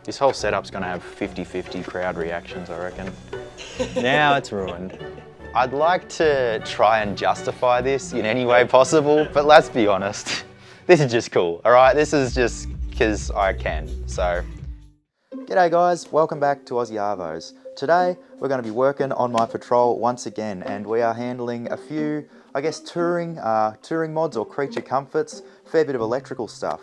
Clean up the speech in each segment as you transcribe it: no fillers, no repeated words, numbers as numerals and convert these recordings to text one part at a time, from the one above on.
This whole setup's gonna have 50-50 crowd reactions, I reckon. Now it's ruined. I'd like to try and justify this in any way possible, but let's be honest. This is just cool, all right? This is just because I can, so. G'day guys, welcome back to Aussie Arvos. Today, we're going to be working on my patrol once again, and we are handling a few, I guess, touring mods or creature comforts, fair bit of electrical stuff.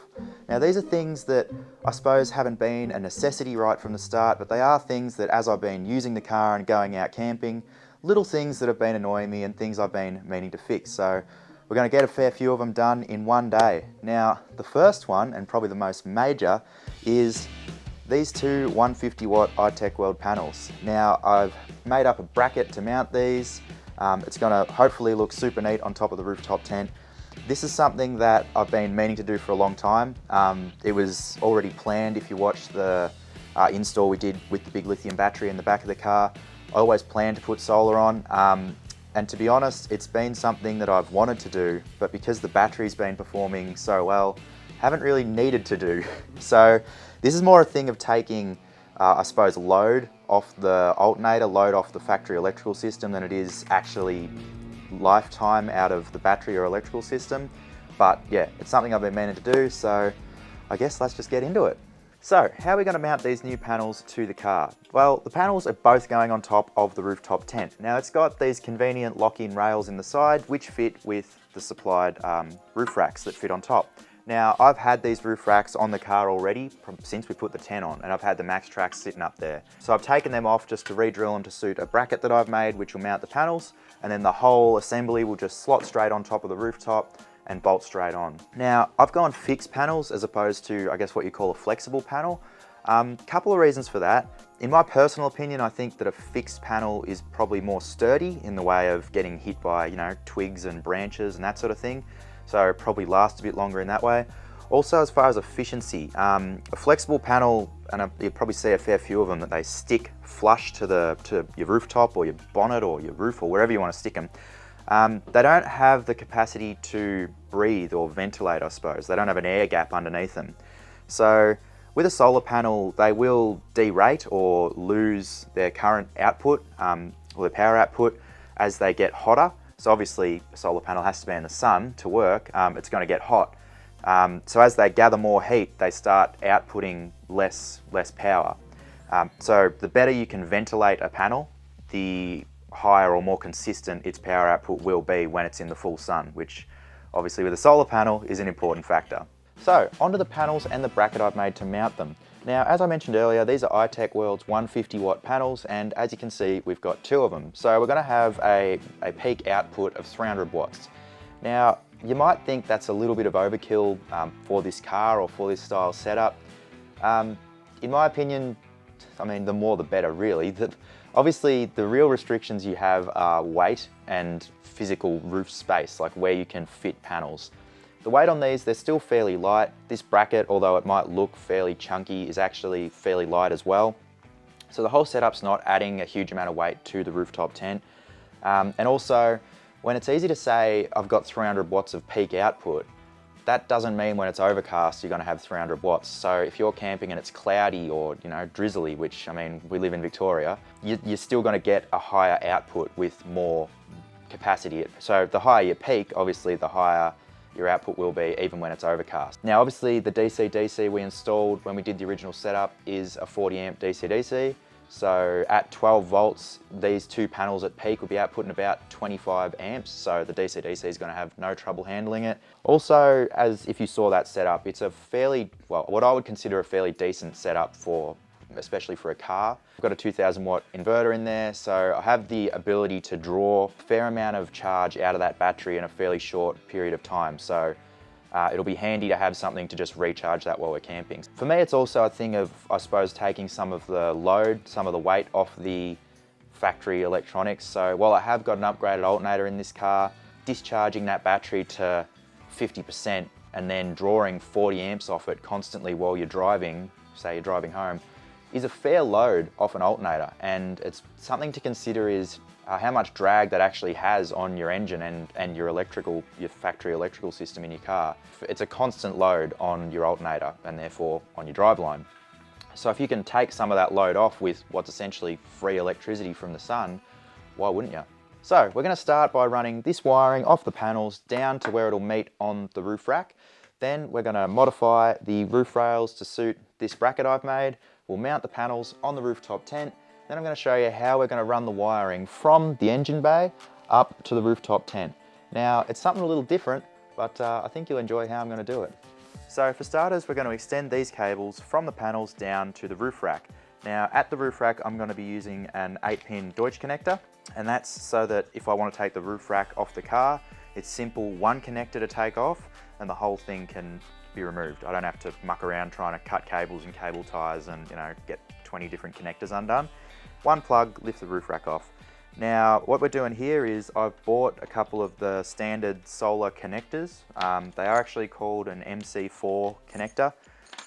Now these are things that I suppose haven't been a necessity right from the start, but they are things that as I've been using the car and going out camping, little things that have been annoying me and things I've been meaning to fix. So we're going to get a fair few of them done in one day. Now the first one, and probably the most major, is these two 150 watt iTech World panels. Now I've made up a bracket to mount these. It's going to hopefully look super neat on top of the rooftop tent. This is something that I've been meaning to do for a long time. It was already planned. If you watched the install we did with the big lithium battery in the back of the car, I always planned to put solar on. And to be honest, it's been something that I've wanted to do, but because the battery's been performing so well, haven't really needed to do. So this is more a thing of taking, I suppose, load off the alternator, load off the factory electrical system than it is actually lifetime out of the battery or electrical system. But yeah, it's something I've been meaning to do, so I guess let's just get into it. So how are we going to mount these new panels to the car? Well, the panels are both going on top of the rooftop tent. Now it's got these convenient lock-in rails in the side which fit with the supplied roof racks that fit on top. Now I've had these roof racks on the car already since we put the tent on, and I've had the max tracks sitting up there. So I've taken them off just to re-drill them to suit a bracket that I've made which will mount the panels, and then the whole assembly will just slot straight on top of the rooftop and bolt straight on. Now I've gone fixed panels as opposed to, I guess, what you call a flexible panel. Couple of reasons for that. In my personal opinion, I think that a fixed panel is probably more sturdy in the way of getting hit by, you know, twigs and branches and that sort of thing. So it probably lasts a bit longer in that way. Also, as far as efficiency, a flexible panel, and you'll probably see a fair few of them, that they stick flush to your rooftop or your bonnet or your roof or wherever you want to stick them. They don't have the capacity to breathe or ventilate, I suppose. They don't have an air gap underneath them. So with a solar panel, they will derate or lose their current output or their power output as they get hotter. So obviously a solar panel has to be in the sun to work. It's going to get hot. So as they gather more heat, they start outputting less power. So the better you can ventilate a panel, the higher or more consistent its power output will be when it's in the full sun, which obviously with a solar panel is an important factor. So onto the panels and the bracket I've made to mount them. Now, as I mentioned earlier, these are iTech World's 150 watt panels, and as you can see, we've got two of them. So we're going to have a peak output of 300 watts. Now, you might think that's a little bit of overkill for this car or for this style setup. In my opinion, I mean, the more the better, really. Obviously, the real restrictions you have are weight and physical roof space, like where you can fit panels. The weight on these, they're still fairly light. This bracket, although it might look fairly chunky, is actually fairly light as well. So the whole setup's not adding a huge amount of weight to the rooftop tent. And also, when it's easy to say I've got 300 watts of peak output, that doesn't mean when it's overcast you're going to have 300 watts. So if you're camping and it's cloudy or, you know, drizzly, which, I mean, we live in Victoria, you're still going to get a higher output with more capacity. So the higher your peak, obviously the higher your output will be even when it's overcast. Now obviously the DC-DC we installed when we did the original setup is a 40 amp DC-DC. So at 12 volts, these two panels at peak will be outputting about 25 amps. So the DC-DC is going to have no trouble handling it. Also, as if you saw that setup, it's a fairly, well, what I would consider a fairly decent setup for, especially for a car. I've got a 2000 watt inverter in there, so I have the ability to draw a fair amount of charge out of that battery in a fairly short period of time. So it'll be handy to have something to just recharge that while we're camping. For me, it's also a thing of, I suppose, taking some of the load, some of the weight off the factory electronics. So while I have got an upgraded alternator in this car, discharging that battery to 50% and then drawing 40 amps off it constantly while you're driving, say you're driving home, is a fair load off an alternator. And it's something to consider is how much drag that actually has on your engine and your factory electrical system in your car. It's a constant load on your alternator and therefore on your driveline. So if you can take some of that load off with what's essentially free electricity from the sun, why wouldn't you? So we're going to start by running this wiring off the panels down to where it'll meet on the roof rack. Then we're going to modify the roof rails to suit this bracket I've made. We'll mount the panels on the rooftop tent. Then I'm going to show you how we're going to run the wiring from the engine bay up to the rooftop tent. Now, it's something a little different, but I think you'll enjoy how I'm going to do it. So for starters, we're going to extend these cables from the panels down to the roof rack. Now, at the roof rack, I'm going to be using an 8-pin Deutsch connector, and that's so that if I want to take the roof rack off the car, it's simple, one connector to take off, and the whole thing can be removed. I don't have to muck around trying to cut cables and cable ties and, you know, get 20 different connectors undone. One plug, lift the roof rack off. Now, what we're doing here is I've bought a couple of the standard solar connectors. They are actually called an MC4 connector,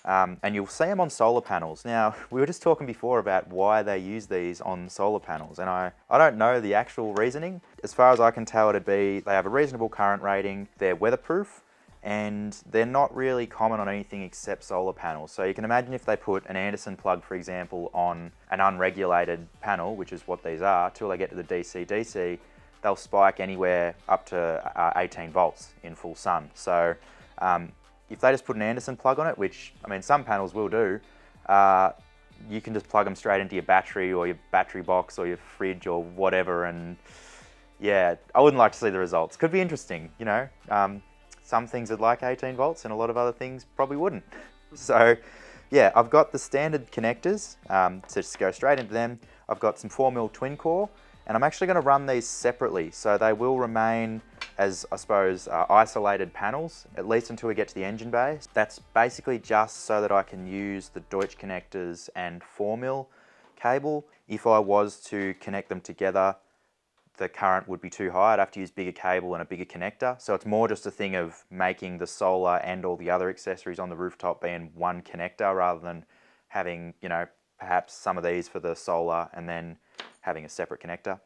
and you'll see them on solar panels. Now, we were just talking before about why they use these on solar panels, and I don't know the actual reasoning. As far as I can tell, it'd be they have a reasonable current rating, they're weatherproof, and they're not really common on anything except solar panels. So you can imagine if they put an Anderson plug, for example, on an unregulated panel, which is what these are, till they get to the DC-DC, they'll spike anywhere up to 18 volts in full sun. So if they just put an Anderson plug on it, which, I mean, some panels will do, you can just plug them straight into your battery or your battery box or your fridge or whatever, and yeah, I wouldn't like to see the results. Could be interesting, you know. Some things would like 18 volts and a lot of other things probably wouldn't. So yeah, I've got the standard connectors, so just go straight into them. I've got some 4mm twin core, and I'm actually going to run these separately, so they will remain as, I suppose, isolated panels, at least until we get to the engine bay. That's basically just so that I can use the Deutsch connectors and 4mm cable. If I was to connect them together, the current would be too high. I'd have to use bigger cable and a bigger connector. So it's more just a thing of making the solar and all the other accessories on the rooftop being one connector rather than having, you know, perhaps some of these for the solar and then having a separate connector.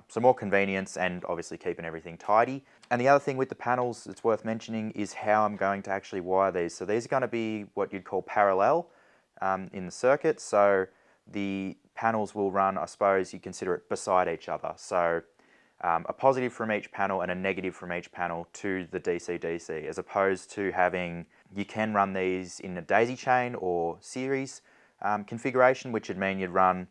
So more convenience and obviously keeping everything tidy. And the other thing with the panels that's worth mentioning is how I'm going to actually wire these. So these are going to be what you'd call parallel in the circuit. So the panels will run, I suppose you consider it beside each other. So a positive from each panel and a negative from each panel to the DC-DC, as opposed to having, you can run these in a daisy chain or series configuration, which would mean you'd run,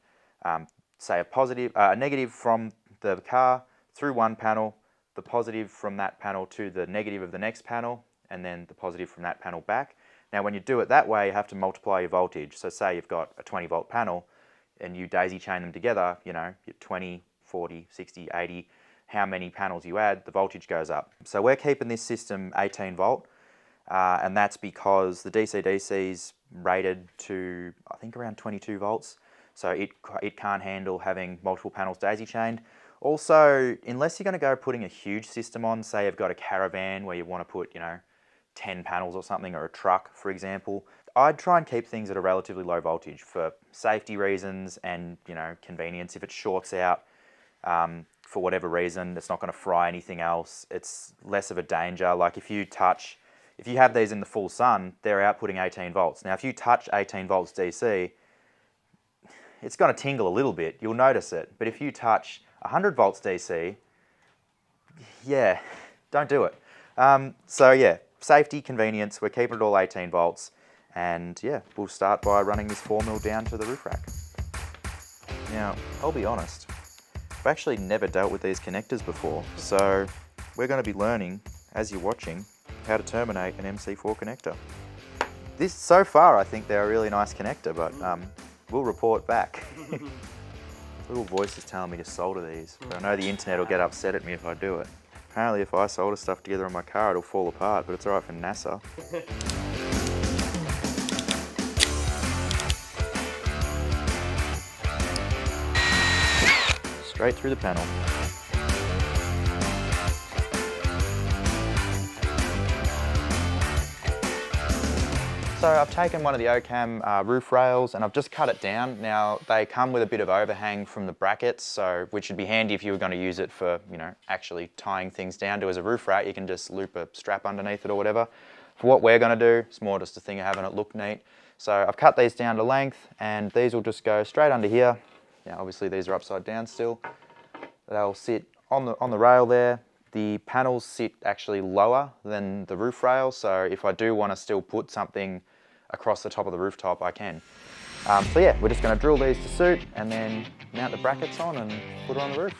say, a negative from the car through one panel, the positive from that panel to the negative of the next panel, and then the positive from that panel back. Now, when you do it that way, you have to multiply your voltage. So say you've got a 20 volt panel and you daisy chain them together, you know, 20, 40, 60, 80, how many panels you add, the voltage goes up. So we're keeping this system 18 volt, and that's because the DC-DC's rated to, I think, around 22 volts. So it can't handle having multiple panels daisy chained. Also, unless you're going to go putting a huge system on, say you've got a caravan where you want to put, you know, 10 panels or something, or a truck, for example, I'd try and keep things at a relatively low voltage for safety reasons and, you know, convenience. If it shorts out for whatever reason, it's not going to fry anything else. It's less of a danger. Like if you have these in the full sun, they're outputting 18 volts. Now, if you touch 18 volts DC, it's going to tingle a little bit. You'll notice it. But if you touch 100 volts DC, yeah, don't do it. So yeah, safety, convenience, we're keeping it all 18 volts. And yeah, we'll start by running this 4mm down to the roof rack. Now, I'll be honest, I've actually never dealt with these connectors before, so we're going to be learning, as you're watching, how to terminate an MC4 connector. So far, I think they're a really nice connector, but we'll report back. Little voice is telling me to solder these, but I know the internet will get upset at me if I do it. Apparently, if I solder stuff together on my car, it'll fall apart, but it's alright for NASA. Straight through the panel. So I've taken one of the OCAM roof rails and I've just cut it down. Now they come with a bit of overhang from the brackets, so which would be handy if you were going to use it for, you know, actually tying things down to as a roof rack. You can just loop a strap underneath it or whatever. For what we're going to do, it's more just a thing of having it look neat. So I've cut these down to length, and these will just go straight under here. Now obviously these are upside down still. They'll sit on the rail there. The panels sit actually lower than the roof rail, so if I do want to still put something across the top of the rooftop, I can. So yeah, we're just going to drill these to suit and then mount the brackets on and put it on the roof.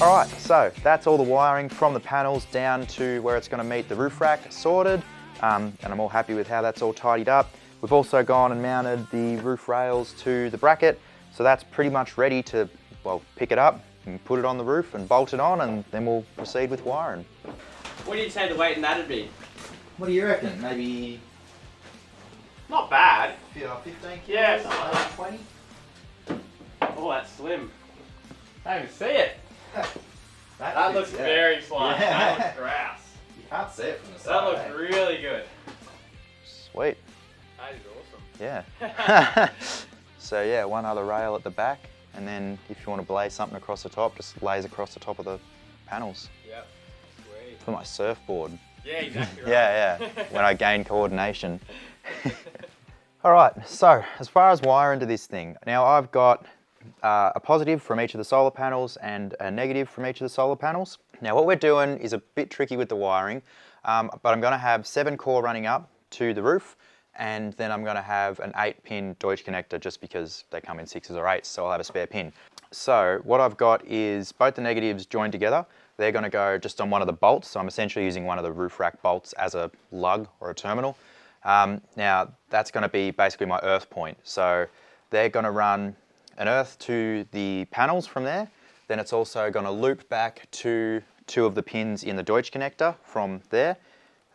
Alright, so that's all the wiring from the panels down to where it's going to meet the roof rack sorted, and I'm all happy with how that's all tidied up. We've also gone and mounted the roof rails to the bracket, so that's pretty much ready to, well, pick it up and put it on the roof and bolt it on, and then we'll proceed with wiring. What do you say the weight in that'd be? What do you reckon? Maybe... Not bad. 15 kilos? Yeah, 20? Oh, that's slim. I can see it. That looks yeah. very flat. Yeah. That looks grass. You can't see it from the That side. looks really good. Sweet. That is awesome. Yeah. So yeah, one other rail at the back, and then if you want to blaze something across the top, just lays across the top of the panels. Yep. Sweet. For my surfboard. Yeah, exactly right. Yeah, when I gain coordination. All right, so as far as wire into this thing, now I've got a positive from each of the solar panels and a negative from each of the solar panels. Now what we're doing is a bit tricky with the wiring, but I'm going to have 7 core running up to the roof, and then I'm going to have an 8-pin Deutsch connector just because they come in 6s or 8s, so I'll have a spare pin. So what I've got is both the negatives joined together. They're going to go just on one of the bolts, so I'm essentially using one of the roof rack bolts as a lug or a terminal. Now that's going to be basically my earth point, so they're going to run an earth to the panels from there. Then it's also going to loop back to 2 of the pins in the Deutsch connector from there.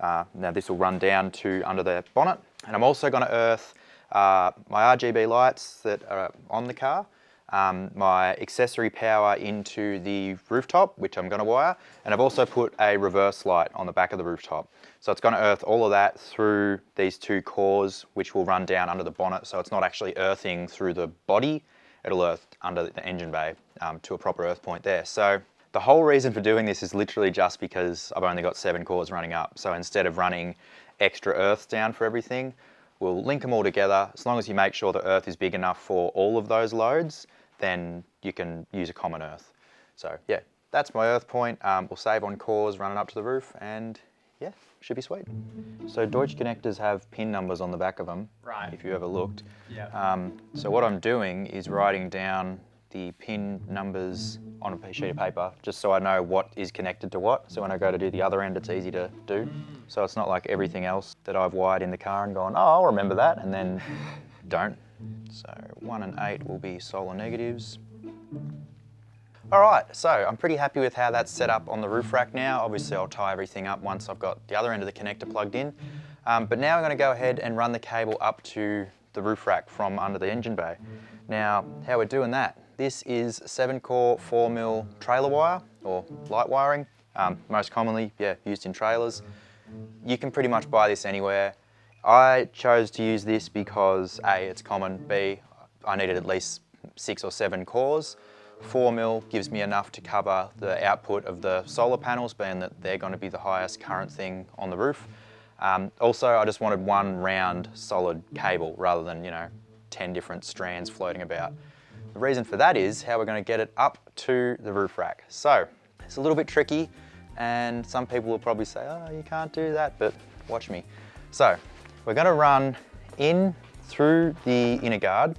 Now this will run down to under the bonnet, and I'm also going to earth my RGB lights that are on the car, my accessory power into the rooftop, which I'm going to wire, and I've also put a reverse light on the back of the rooftop. So it's going to earth all of that through these 2 cores, which will run down under the bonnet, so it's not actually earthing through the body, it'll earth under the engine bay to a proper earth point there. So the whole reason for doing this is literally just because I've only got 7 cores running up. So instead of running extra earths down for everything, we'll link them all together. As long as you make sure the earth is big enough for all of those loads, then you can use a common earth. So yeah, that's my earth point. We'll save on cores running up to the roof, and yeah, should be sweet. So Deutsch connectors have pin numbers on the back of them, Right. if you ever looked. Yeah. So what I'm doing is writing down the pin numbers on a sheet of paper, just so I know what is connected to what. So when I go to do the other end, it's easy to do. So it's not like everything else that I've wired in the car and gone, oh, I'll remember that, and then don't. So 1 and 8 will be solar negatives. All right, so I'm pretty happy with how that's set up on the roof rack now. Obviously I'll tie everything up once I've got the other end of the connector plugged in. But now I'm going to go ahead and run the cable up to the roof rack from under the engine bay. Now, how we're doing that, this is 7-core 4mm trailer wire, or light wiring, most commonly, yeah, used in trailers. You can pretty much buy this anywhere. I chose to use this because A, it's common, B, I needed at least 6 or 7 cores. 4mm gives me enough to cover the output of the solar panels, being that they're going to be the highest current thing on the roof. Also, I just wanted one round solid cable rather than, 10 different strands floating about. The reason for that is how we're going to get it up to the roof rack. So it's a little bit tricky, and some people will probably say, oh, you can't do that, but watch me. So we're going to run in through the inner guard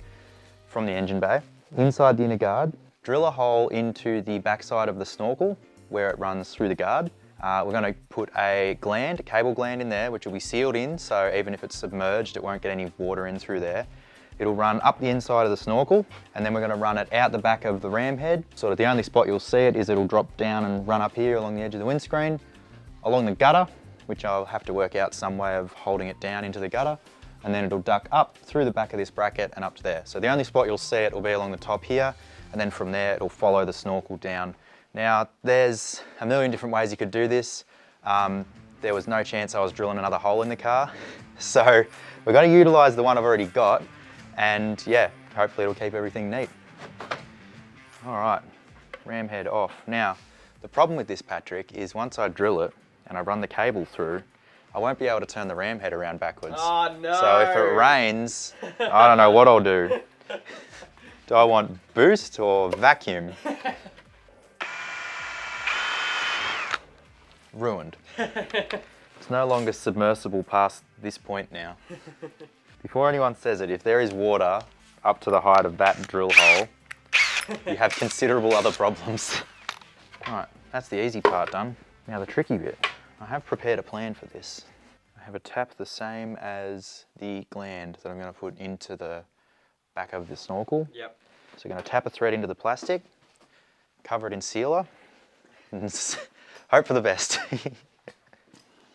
from the engine bay, inside the inner guard, drill a hole into the backside of the snorkel where it runs through the guard. We're going to put a cable gland in there, which will be sealed in, so even if it's submerged, it won't get any water in through there. It'll run up the inside of the snorkel, and then we're going to run it out the back of the ram head. Sort of the only spot you'll see it is it'll drop down and run up here along the edge of the windscreen, along the gutter, which I'll have to work out some way of holding it down into the gutter, and then it'll duck up through the back of this bracket and up to there. So the only spot you'll see it will be along the top here, and then from there it'll follow the snorkel down. Now there's a million different ways you could do this. There was no chance I was drilling another hole in the car. So we're going to utilise the one I've already got, and yeah, hopefully it'll keep everything neat. All right, ram head off. Now, the problem with this, Patrick, is once I drill it, and I run the cable through, I won't be able to turn the ram head around backwards. Oh no! So if it rains, I don't know what I'll do. Do I want boost or vacuum? Ruined. It's no longer submersible past this point now. Before anyone says it, if there is water up to the height of that drill hole, you have considerable other problems. Alright, that's the easy part done. Now the tricky bit. I have prepared a plan for this. I have a tap the same as the gland that I'm going to put into the back of the snorkel. Yep. So I'm going to tap a thread into the plastic, cover it in sealer, and hope for the best.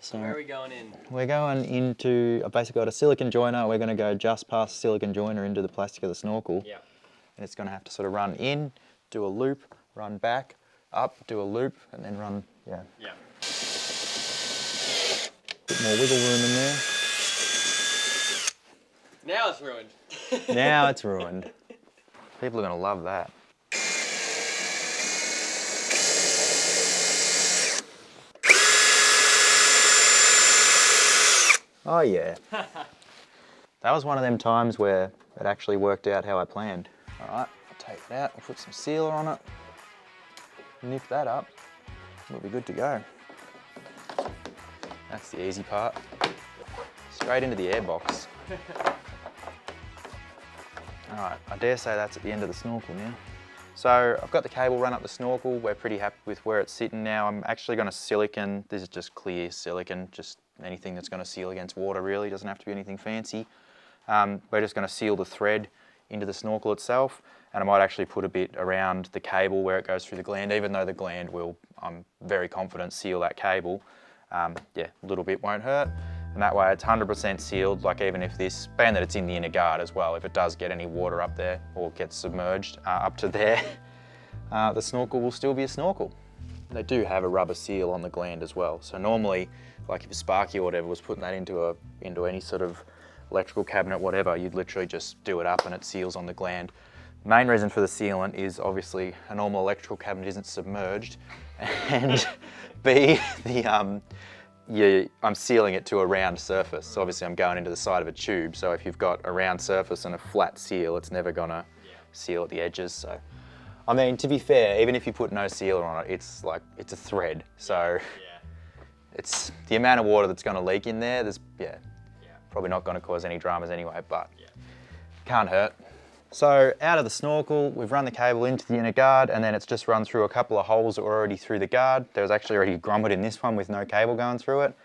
So where are we going in? We're going into, I've basically got a silicone joiner. We're going to go just past the silicone joiner into the plastic of the snorkel. Yep. And it's going to have to sort of run in, do a loop, run back, up, do a loop, and then run, yeah. Yeah. Bit more wiggle room in there. Now it's ruined. Now it's ruined. People are going to love that. Oh yeah. That was one of them times where it actually worked out how I planned. All right, I'll take it out, I'll put some sealer on it, nip that up, we'll be good to go. That's the easy part. Straight into the air box. All right, I dare say that's at the end of the snorkel now. So I've got the cable run up the snorkel. We're pretty happy with where it's sitting now. I'm actually going to silicone. This is just clear silicone, just anything that's going to seal against water really. Doesn't have to be anything fancy. We're just going to seal the thread into the snorkel itself, and I might actually put a bit around the cable where it goes through the gland, even though the gland will, I'm very confident, seal that cable. Yeah, a little bit won't hurt. And that way it's 100% sealed, like even if this, being that it's in the inner guard as well, if it does get any water up there or gets submerged up to there, the snorkel will still be a snorkel. They do have a rubber seal on the gland as well. So normally, like if Sparky or whatever was putting that into any sort of electrical cabinet, whatever, you'd literally just do it up and it seals on the gland. Main reason for the sealant is obviously a normal electrical cabinet isn't submerged, and B, I'm sealing it to a round surface. So obviously I'm going into the side of a tube, so if you've got a round surface and a flat seal, it's never gonna seal at the edges. So, I mean, to be fair, even if you put no sealer on it, it's a thread. So it's the amount of water that's gonna leak in there, probably not gonna cause any dramas anyway, but can't hurt. So out of the snorkel, we've run the cable into the inner guard, and then it's just run through a couple of holes that were already through the guard. There was actually already grommet in this one with no cable going through it.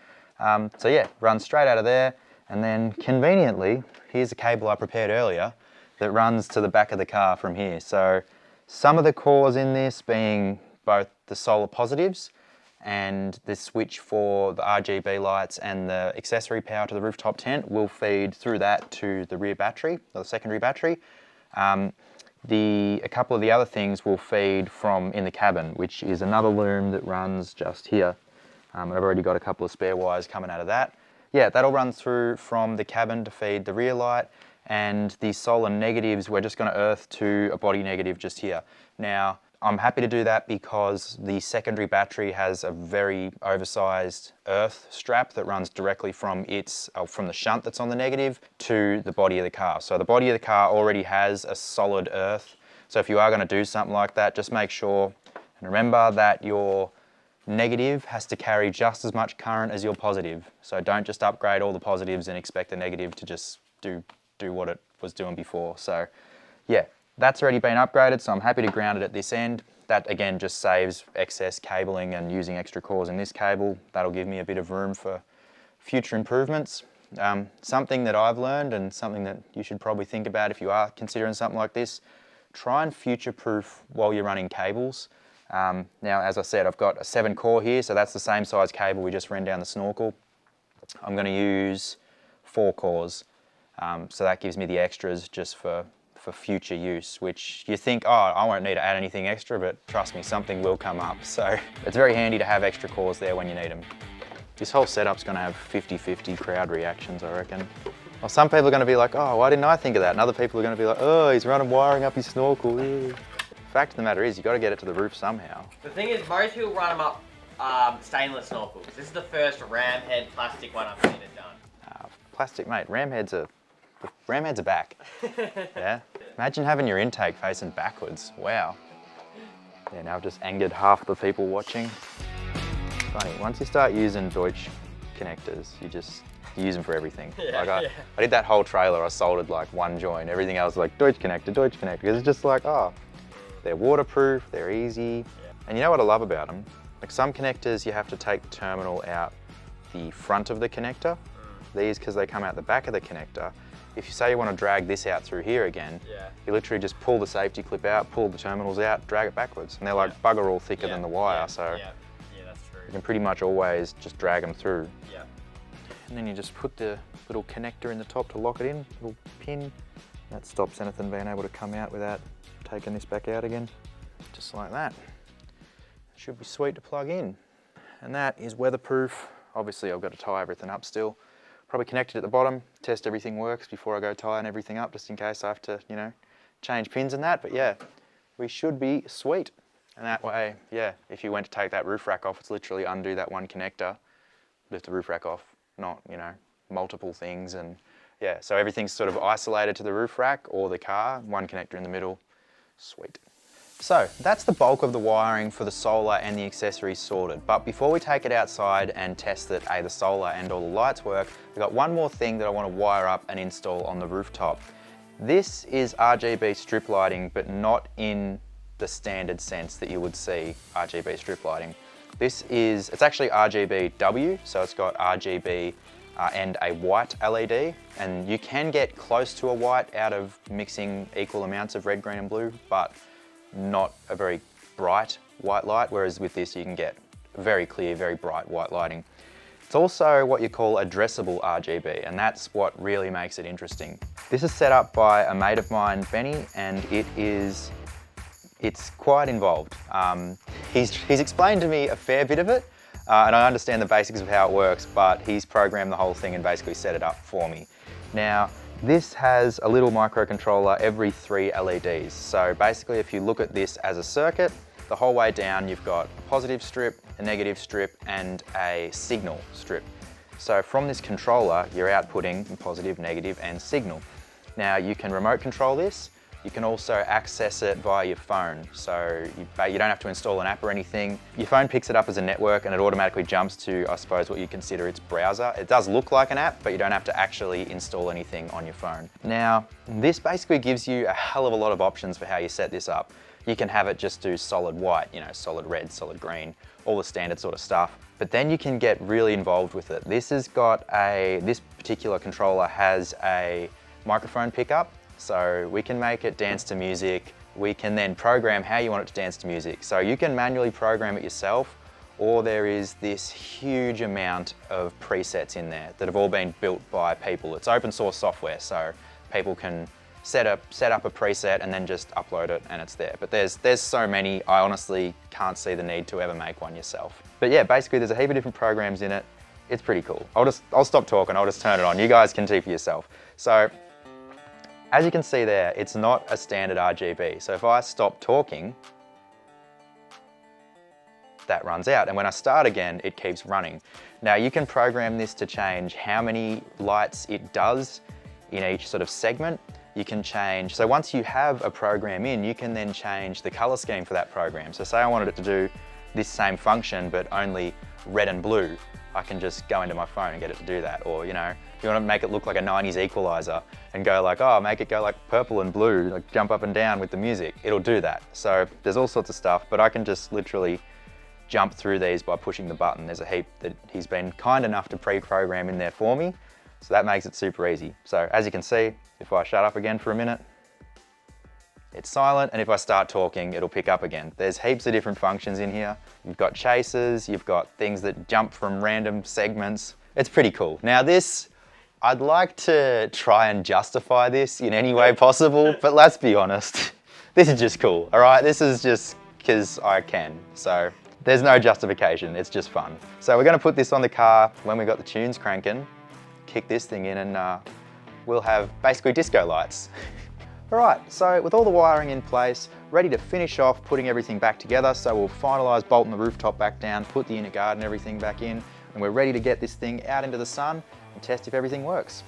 So yeah, run straight out of there, and then conveniently, here's a cable I prepared earlier that runs to the back of the car from here. So some of the cores in this being both the solar positives and the switch for the RGB lights and the accessory power to the rooftop tent will feed through that to the rear battery, or the secondary battery. A couple of the other things will feed from in the cabin, which is another loom that runs just here. And I've already got a couple of spare wires coming out of that. Yeah, that'll run through from the cabin to feed the rear light, and the solar negatives, we're just going to earth to a body negative just here. Now, I'm happy to do that because the secondary battery has a very oversized earth strap that runs directly from the shunt that's on the negative to the body of the car. So the body of the car already has a solid earth. So if you are going to do something like that, just make sure and remember that your negative has to carry just as much current as your positive. So don't just upgrade all the positives and expect the negative to just do what it was doing before. So yeah. That's already been upgraded, so I'm happy to ground it at this end. That again just saves excess cabling and using extra cores in this cable. That'll give me a bit of room for future improvements. Something that I've learned, and something that you should probably think about if you are considering something like this, try and future-proof while you're running cables. Now, as I said, I've got a 7 core here, so that's the same size cable we just ran down the snorkel. I'm going to use 4 cores, so that gives me the extras just for future use, which you think, oh, I won't need to add anything extra, but trust me, something will come up. So it's very handy to have extra cores there when you need them. This whole setup's going to have 50-50 crowd reactions, I reckon. Well, some people are going to be like, oh, why didn't I think of that? And other people are going to be like, oh, he's running wiring up his snorkel. Fact of the matter is, you've got to get it to the roof somehow. The thing is, most people run them up stainless snorkels. This is the first ram head plastic one I've seen it done. Plastic, mate. Ram heads are back. Yeah. Imagine having your intake facing backwards. Wow. Yeah, now I've just angered half the people watching. Funny, once you start using Deutsch connectors, you use them for everything. Yeah, like I did that whole trailer, I soldered like one joint, everything else like Deutsch connector, because it's just like, oh, they're waterproof, they're easy. Yeah. And you know what I love about them? Like some connectors, you have to take the terminal out the front of the connector. These, because they come out the back of the connector, if you say you want to drag this out through here again, you literally just pull the safety clip out, pull the terminals out, drag it backwards. And they're like bugger all thicker than the wire, so that's true. you can pretty much always just drag them through. Yeah. And then you just put the little connector in the top to lock it in, little pin. That stops anything being able to come out without taking this back out again. Just like that. It should be sweet to plug in. And that is weatherproof. Obviously I've got to tie everything up still. Probably connect it at the bottom, test everything works before I go tying everything up, just in case I have to, you know, change pins and that. But yeah, we should be sweet. And that way, yeah, if you went to take that roof rack off, it's literally undo that one connector, lift the roof rack off, not, you know, multiple things. And yeah, so everything's sort of isolated to the roof rack or the car, one connector in the middle, sweet. So that's the bulk of the wiring for the solar and the accessories sorted. But before we take it outside and test that the solar and all the lights work, we've got one more thing that I want to wire up and install on the rooftop. This is RGB strip lighting, but not in the standard sense that you would see RGB strip lighting. It's actually RGBW, so it's got RGB and a white LED, and you can get close to a white out of mixing equal amounts of red, green and blue, but not a very bright white light, whereas with this you can get very clear, very bright white lighting. It's also what you call addressable RGB, and that's what really makes it interesting. This is set up by a mate of mine, Benny, and it's quite involved. He's explained to me a fair bit of it, and I understand the basics of how it works, but he's programmed the whole thing and basically set it up for me. Now, this has a little microcontroller every 3 LEDs. So basically, if you look at this as a circuit, the whole way down you've got a positive strip, a negative strip, and a signal strip. So from this controller, you're outputting positive, negative, and signal. Now you can remote control this. You can also access it via your phone. So you don't have to install an app or anything. Your phone picks it up as a network and it automatically jumps to, I suppose, what you consider its browser. It does look like an app, but you don't have to actually install anything on your phone. Now, this basically gives you a hell of a lot of options for how you set this up. You can have it just do solid white, you know, solid red, solid green, all the standard sort of stuff. But then you can get really involved with it. This particular controller has a microphone pickup. So we can make it dance to music. We can then program how you want it to dance to music. So you can manually program it yourself, or there is this huge amount of presets in there that have all been built by people. It's open source software, so people can set up a preset and then just upload it and it's there. But there's so many, I honestly can't see the need to ever make one yourself. But yeah, basically there's a heap of different programs in it. It's pretty cool. I'll stop talking, I'll just turn it on. You guys can see for yourself. So, as you can see there, it's not a standard RGB. So if I stop talking, that runs out. And when I start again, it keeps running. Now you can program this to change how many lights it does in each sort of segment. You can change, so once you have a program in, you can then change the color scheme for that program. So say I wanted it to do this same function, but only red and blue. I can just go into my phone and get it to do that. Or, you know, if you want to make it look like a 90s equalizer and go like, oh, make it go like purple and blue, like jump up and down with the music, it'll do that. So there's all sorts of stuff, but I can just literally jump through these by pushing the button. There's a heap that he's been kind enough to pre-program in there for me. So that makes it super easy. So as you can see, if I shut up again for a minute, it's silent, and if I start talking, it'll pick up again. There's heaps of different functions in here. You've got chasers, you've got things that jump from random segments. It's pretty cool. Now this, I'd like to try and justify this in any way possible, but let's be honest, this is just cool, all right? This is just because I can. So there's no justification, it's just fun. So we're gonna put this on the car when we've got the tunes cranking, kick this thing in, and we'll have basically disco lights. All right, so with all the wiring in place, ready to finish off putting everything back together. So we'll finalise bolting the rooftop back down, put the inner guard and everything back in, and we're ready to get this thing out into the sun and test if everything works.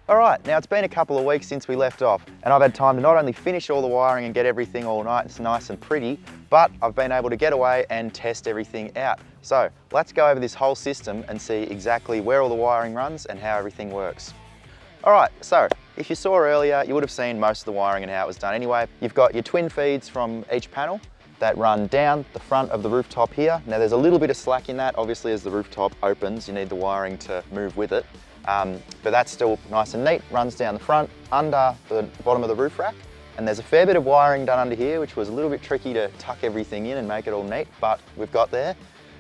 All right, now it's been a couple of weeks since we left off, and I've had time to not only finish all the wiring and get everything all nice and pretty, but I've been able to get away and test everything out. So let's go over this whole system and see exactly where all the wiring runs and how everything works. All right, so if you saw earlier, you would have seen most of the wiring and how it was done anyway. You've got your twin feeds from each panel that run down the front of the rooftop here. Now there's a little bit of slack in that. Obviously as the rooftop opens, you need the wiring to move with it. But that's still nice and neat, runs down the front, under the bottom of the roof rack. And there's a fair bit of wiring done under here, which was a little bit tricky to tuck everything in and make it all neat, but we've got there.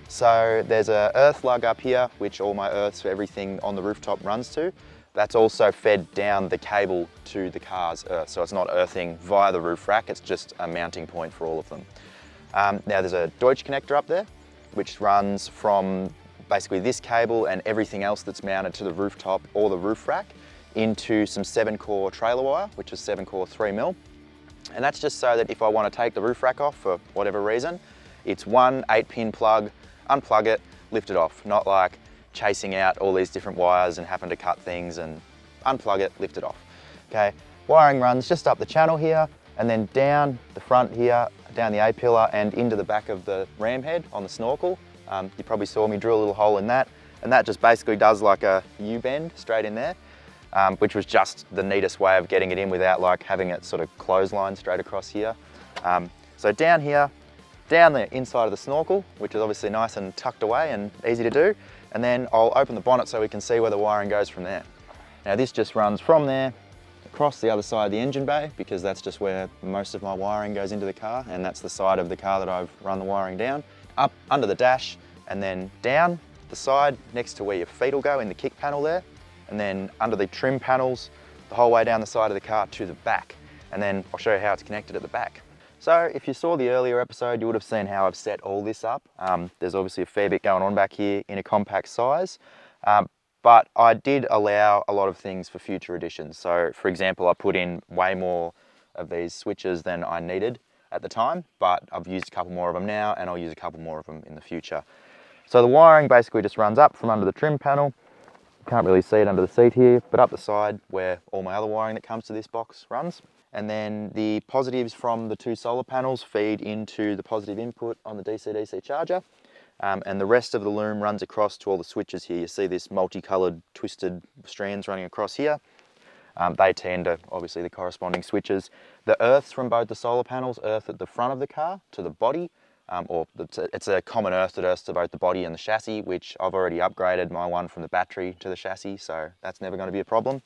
So there's a earth lug up here, which all my earths for everything on the rooftop runs to. That's also fed down the cable to the car's earth. So it's not earthing via the roof rack, it's just a mounting point for all of them. Now there's a Deutsch connector up there, which runs from basically this cable and everything else that's mounted to the rooftop or the roof rack into some 7-core trailer wire, which is 7-core 3mm. And that's just so that if I want to take the roof rack off for whatever reason, it's one 8-pin plug, unplug it, lift it off, not like chasing out all these different wires and having to cut things and unplug it, lift it off. Okay, wiring runs just up the channel here and then down the front here, down the A-pillar and into the back of the ram head on the snorkel. You probably saw me drill a little hole in that, and that just basically does like a U-bend straight in there, which was just the neatest way of getting it in without like having it sort of clothesline straight across here. So down here, down the inside of the snorkel, which is obviously nice and tucked away and easy to do, and then I'll open the bonnet so we can see where the wiring goes from there. Now this just runs from there across the other side of the engine bay, because that's just where most of my wiring goes into the car, and that's the side of the car that I've run the wiring down. Up under the dash and then down the side next to where your feet will go in the kick panel there, and then under the trim panels the whole way down the side of the car to the back, and then I'll show you how it's connected at the back. So if you saw the earlier episode, you would have seen how I've set all this up. There's obviously a fair bit going on back here in a compact size, but I did allow a lot of things for future editions. So for example, I put in way more of these switches than I needed at the time, but I've used a couple more of them now and I'll use a couple more of them in the future. So the wiring basically just runs up from under the trim panel. You can't really see it under the seat here, but up the side where all my other wiring that comes to this box runs. And then the positives from the 2 solar panels feed into the positive input on the DC-DC charger. And the rest of the loom runs across to all the switches here. You see this multicolored twisted strands running across here. They tend to, obviously, the corresponding switches. The earths from both the solar panels earth at the front of the car to the body, it's a common earth that earths to both the body and the chassis, which I've already upgraded my one from the battery to the chassis, so that's never going to be a problem.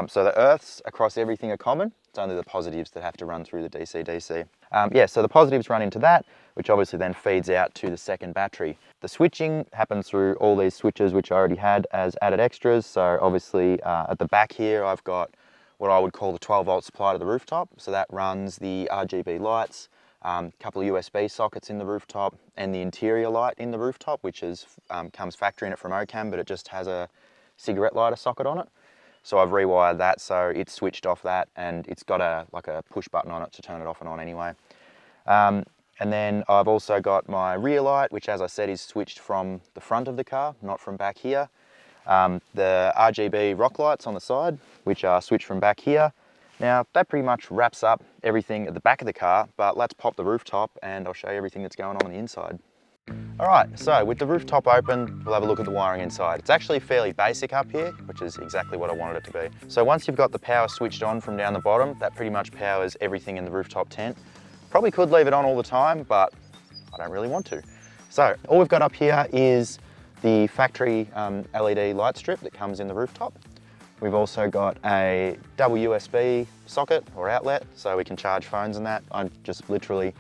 So the earths across everything are common. It's only the positives that have to run through the DC-DC. Yeah, so the positives run into that, which obviously then feeds out to the second battery. The switching happens through all these switches, which I already had as added extras. So obviously at the back here, I've got what I would call the 12-volt supply to the rooftop. So that runs the RGB lights, a couple of USB sockets in the rooftop, and the interior light in the rooftop, which is comes factory in it from OCAM, but it just has a cigarette lighter socket on it. So I've rewired that so it's switched off that, and it's got like a push button on it to turn it off and on anyway. And then I've also got my rear light, which as I said is switched from the front of the car, not from back here. The RGB rock lights on the side, which are switched from back here. Now that pretty much wraps up everything at the back of the car, but let's pop the rooftop and I'll show you everything that's going on the inside. Alright, so with the rooftop open, we'll have a look at the wiring inside. It's actually fairly basic up here, which is exactly what I wanted it to be. So once you've got the power switched on from down the bottom, that pretty much powers everything in the rooftop tent. Probably could leave it on all the time, but I don't really want to. So all we've got up here is the factory LED light strip that comes in the rooftop. We've also got a double USB socket or outlet, so we can charge phones and that. I just literally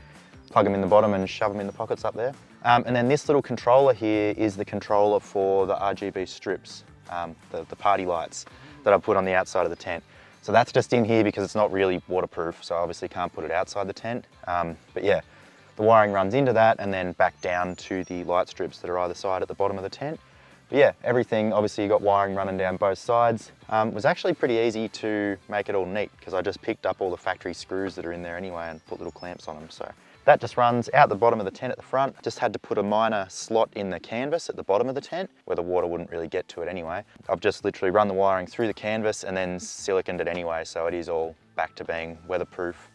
plug them in the bottom and shove them in the pockets up there. And then this little controller here is the controller for the RGB strips, the party lights that I put on the outside of the tent. So that's just in here because it's not really waterproof, so I obviously can't put it outside the tent. But yeah, the wiring runs into that and then back down to the light strips that are either side at the bottom of the tent. But yeah, everything, obviously you got wiring running down both sides. Was actually pretty easy to make it all neat because I just picked up all the factory screws that are in there anyway and put little clamps on them. So that just runs out the bottom of the tent at the front. Just had to put a minor slot in the canvas at the bottom of the tent where the water wouldn't really get to it anyway. I've just literally run the wiring through the canvas and then siliconed it anyway, so it is all back to being weatherproof.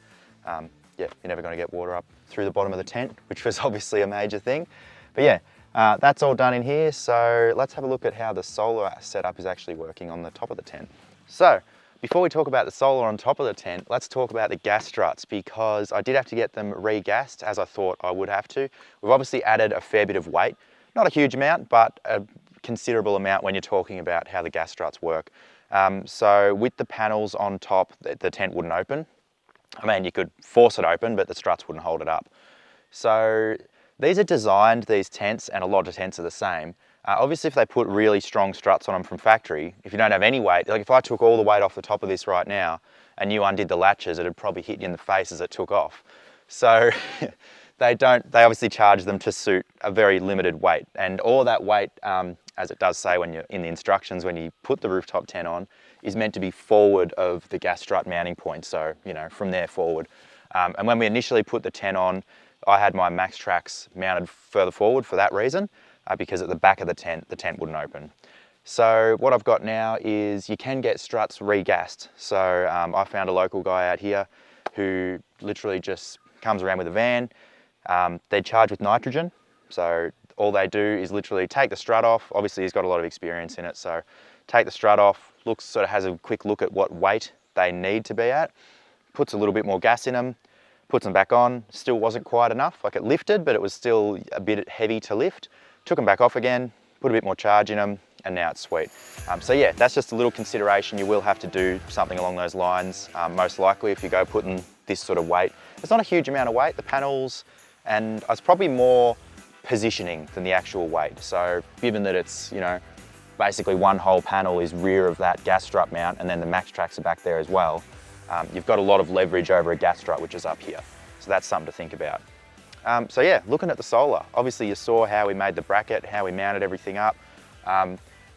Yeah, you're never going to get water up through the bottom of the tent, which was obviously a major thing. But yeah, that's all done in here, so let's have a look at how the solar setup is actually working on the top of the tent. So, before we talk about the solar on top of the tent, let's talk about the gas struts, because I did have to get them re-gassed as I thought I would have to. We've obviously added a fair bit of weight, not a huge amount, but a considerable amount when you're talking about how the gas struts work. So with the panels on top, the tent wouldn't open. I mean, you could force it open, but the struts wouldn't hold it up. So these are designed, these tents, and a lot of tents are the same. Obviously, if they put really strong struts on them from factory, if you don't have any weight, like if I took all the weight off the top of this right now and you undid the latches, it'd probably hit you in the face as it took off. So they obviously charge them to suit a very limited weight. And all that weight, as it does say when you're in the instructions, when you put the rooftop tent on, is meant to be forward of the gas strut mounting point. So, you know, from there forward. And when we initially put the tent on, I had my max tracks mounted further forward for that reason, because at the back of the tent wouldn't open. So what I've got now is you can get struts re-gassed. So I found a local guy out here who literally just comes around with a van. They charge with nitrogen. So all they do is literally take the strut off. Obviously he's got a lot of experience in it. So take the strut off, sort of has a quick look at what weight they need to be at, puts a little bit more gas in them, puts them back on. Still wasn't quite enough. Like, it lifted, but it was still a bit heavy to lift. Took them back off again, put a bit more charge in them, and now it's sweet. So yeah, that's just a little consideration. You will have to do something along those lines, most likely, if you go putting this sort of weight. It's not a huge amount of weight, the panels, and it's probably more positioning than the actual weight. So given that it's, you know, basically one whole panel is rear of that gas strut mount, and then the max tracks are back there as well, you've got a lot of leverage over a gas strut, which is up here. So that's something to think about. So yeah, looking at the solar, obviously you saw how we made the bracket, how we mounted everything up.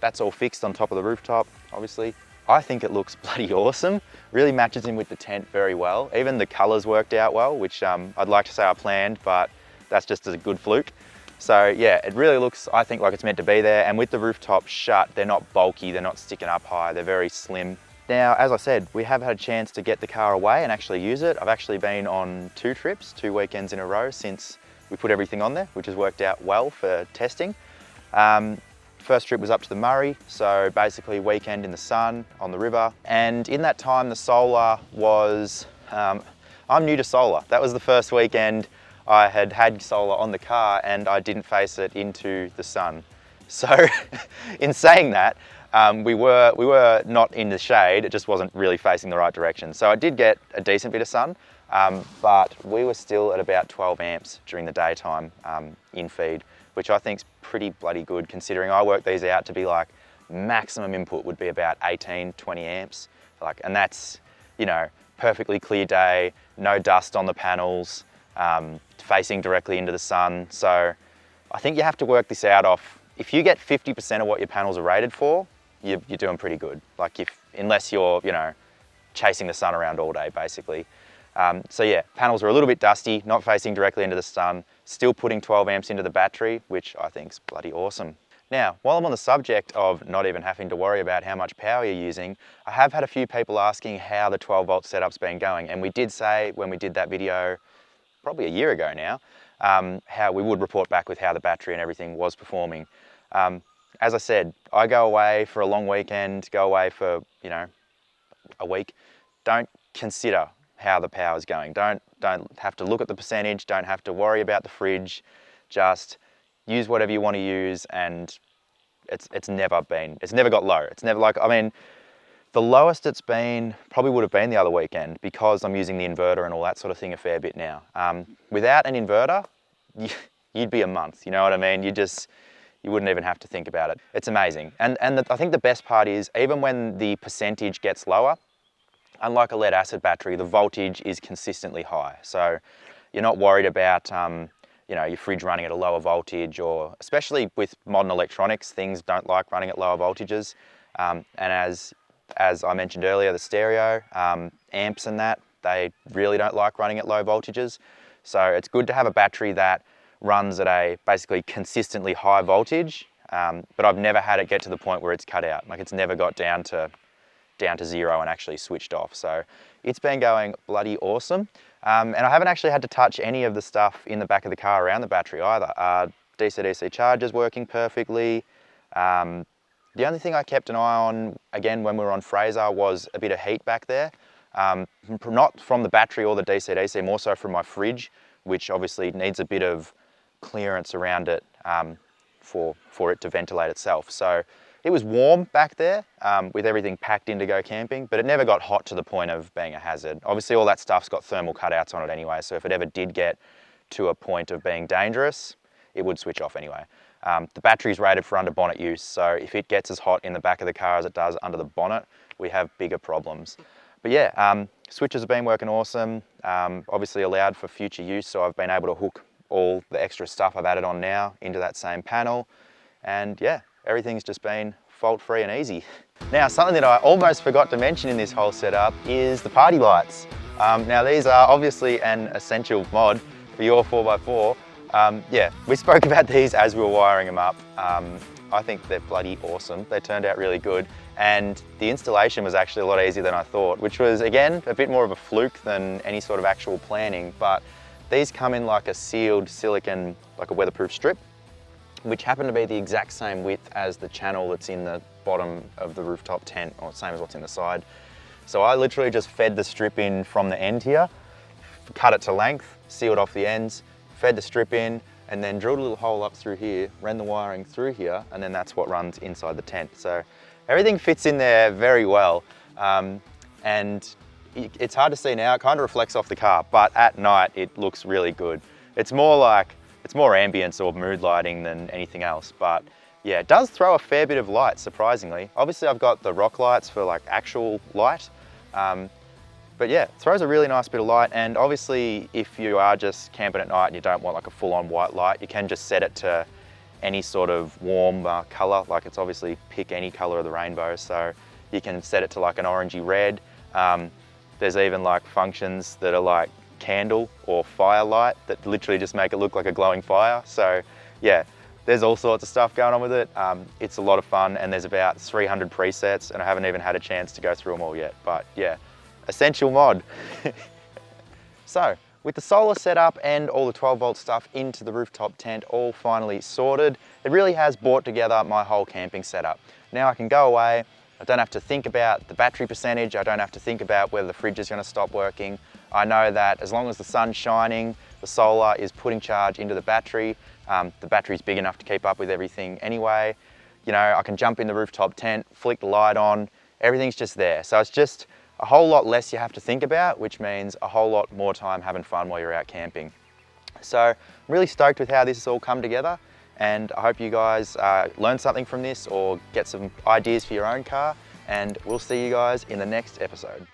That's all fixed on top of the rooftop, obviously. I think it looks bloody awesome. Really matches in with the tent very well. Even the colors worked out well, which I'd like to say I planned, but that's just a good fluke. So yeah, it really looks, I think, like it's meant to be there. And with the rooftop shut, they're not bulky, they're not sticking up high, they're very slim. Now, as I said, we have had a chance to get the car away and actually use it. I've actually been on 2 trips, 2 weekends in a row since we put everything on there, which has worked out well for testing. First trip was up to the Murray, so basically weekend in the sun, on the river. And in that time, the solar was, I'm new to solar. That was the first weekend I had solar on the car and I didn't face it into the sun. So in saying that, we were not in the shade, it just wasn't really facing the right direction. So I did get a decent bit of sun, but we were still at about 12 amps during the daytime in feed, which I think is pretty bloody good considering I worked these out to be like maximum input would be about 18, 20 amps. And that's, you know, perfectly clear day, no dust on the panels, facing directly into the sun. So I think you have to work this out off, if you get 50% of what your panels are rated for, you're doing pretty good. Unless you're, you know, chasing the sun around all day, basically. So yeah, panels are a little bit dusty, not facing directly into the sun, still putting 12 amps into the battery, which I think is bloody awesome. Now, while I'm on the subject of not even having to worry about how much power you're using, I have had a few people asking how the 12 volt setup's been going. And we did say when we did that video, probably a year ago now, how we would report back with how the battery and everything was performing. As I said, I go away for a long weekend, go away for, you know, a week. Don't consider how the power's going. Don't have to look at the percentage, don't have to worry about the fridge. Just use whatever you want to use, and it's never got low. It's never like, I mean, the lowest it's been probably would have been the other weekend because I'm using the inverter and all that sort of thing a fair bit now. Without an inverter, you'd be a month, you know what I mean? You wouldn't even have to think about it. It's amazing. And I think the best part is, even when the percentage gets lower, unlike a lead acid battery, the voltage is consistently high. So you're not worried about, you know, your fridge running at a lower voltage, or especially with modern electronics, things don't like running at lower voltages. And as I mentioned earlier, the stereo, amps and that, they really don't like running at low voltages. So it's good to have a battery that runs at a basically consistently high voltage, but I've never had it get to the point where it's cut out. Like, it's never got down to zero and actually switched off. So it's been going bloody awesome. And I haven't actually had to touch any of the stuff in the back of the car around the battery either. DC-DC charger's working perfectly. The only thing I kept an eye on, again, when we were on Fraser, was a bit of heat back there. Not from the battery or the DC-DC, more so from my fridge, which obviously needs a bit of clearance around it for it to ventilate itself. So it was warm back there with everything packed in to go camping, but it never got hot to the point of being a hazard. Obviously all that stuff's got thermal cutouts on it anyway, so if it ever did get to a point of being dangerous, it would switch off anyway. The battery's rated for under bonnet use, so if it gets as hot in the back of the car as it does under the bonnet, we have bigger problems. But yeah, switches have been working awesome, obviously allowed for future use, so I've been able to hook all the extra stuff I've added on now into that same panel, and yeah, everything's just been fault-free and easy. Now, something that I almost forgot to mention in this whole setup is the party lights. Now, these are obviously an essential mod for your 4x4. Yeah, we spoke about these as we were wiring them up. I think they're bloody awesome. They turned out really good. And the installation was actually a lot easier than I thought, which was, again, a bit more of a fluke than any sort of actual planning. But these come in like a sealed silicone, like a weatherproof strip, which happen to be the exact same width as the channel that's in the bottom of the rooftop tent, or same as what's in the side. So I literally just fed the strip in from the end here, cut it to length, sealed off the ends, fed the strip in, and then drilled a little hole up through here, ran the wiring through here, and then that's what runs inside the tent. So everything fits in there very well. And it's hard to see now, it kind of reflects off the car, but at night it looks really good. It's more ambience or mood lighting than anything else, but yeah, it does throw a fair bit of light, surprisingly. Obviously I've got the rock lights for like actual light, but yeah, it throws a really nice bit of light. And obviously if you are just camping at night and you don't want like a full-on white light, you can just set it to any sort of warm color. Like, it's obviously pick any color of the rainbow, so you can set it to like an orangey red. There's even like functions that are like candle or firelight that literally just make it look like a glowing fire. So yeah, there's all sorts of stuff going on with it. It's a lot of fun, and there's about 300 presets, and I haven't even had a chance to go through them all yet, but yeah, essential mod. So with the solar setup and all the 12-volt stuff into the rooftop tent all finally sorted, it really has brought together my whole camping setup. Now I can go away, I don't have to think about the battery percentage, I don't have to think about whether the fridge is going to stop working. I know that as long as the sun's shining, the solar is putting charge into the battery battery's big enough to keep up with everything anyway. You know, I can jump in the rooftop tent, flick the light on, everything's just there. So it's just a whole lot less you have to think about, which means a whole lot more time having fun while you're out camping. So I'm really stoked with how this has all come together, and I hope you guys learn something from this or get some ideas for your own car, and we'll see you guys in the next episode.